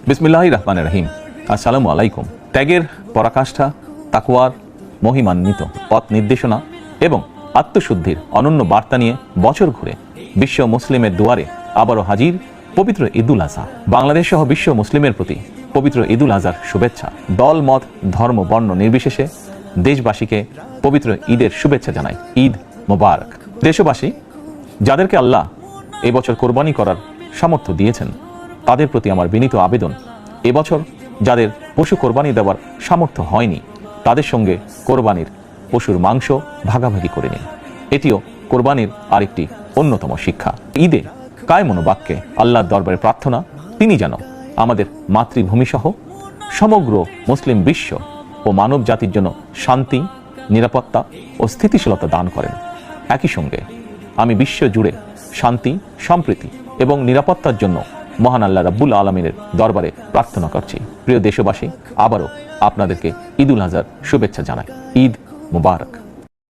বিসমিল্লাহির রহমানির রহিম। আসসালামু আলাইকুম। ত্যাগের পরাকাষ্ঠা, তাকওয়ার মহিমান্বিত পথ নির্দেশনা এবং আত্মশুদ্ধির অনন্য বার্তা নিয়ে বছর ঘুরে বিশ্ব মুসলিমের দুয়ারে আবারও হাজির পবিত্র ঈদুল আজহা। বাংলাদেশ সহ বিশ্ব মুসলিমের প্রতি পবিত্র ঈদুল আজহার শুভেচ্ছা। দল মত ধর্ম বর্ণ নির্বিশেষে দেশবাসীকে পবিত্র ঈদের শুভেচ্ছা জানাই। ঈদ মোবারক। দেশবাসী, যাদেরকে আল্লাহ এবছর কোরবানি করার সামর্থ্য দিয়েছেন তাদের প্রতি আমার বিনীত আবেদন, এবছর যাদের পশু কোরবানি দেওয়ার সামর্থ্য হয়নি তাদের সঙ্গে কোরবানির পশুর মাংস ভাগাভাগি করে নিন। এটিও কোরবানির আরেকটি অন্যতম শিক্ষা। ঈদে কায়মনোবাক্যে আল্লাহর দরবারে প্রার্থনা, তিনি যেন আমাদের মাতৃভূমি সহ সমগ্র মুসলিম বিশ্ব ও মানব জাতির জন্য শান্তি, নিরাপত্তা ও স্থিতিশীলতা দান করেন। একই সঙ্গে আমি বিশ্ব জুড়ে শান্তি, সম্প্রীতি এবং নিরাপত্তার জন্য মহান আল্লাহ রাব্বুল আলামিনের দরবারে প্রার্থনা করছি। প্রিয় দেশবাসী, আবারও আপনাদেরকে ঈদুল আজহার শুভেচ্ছা জানাই। ঈদ মুবারক।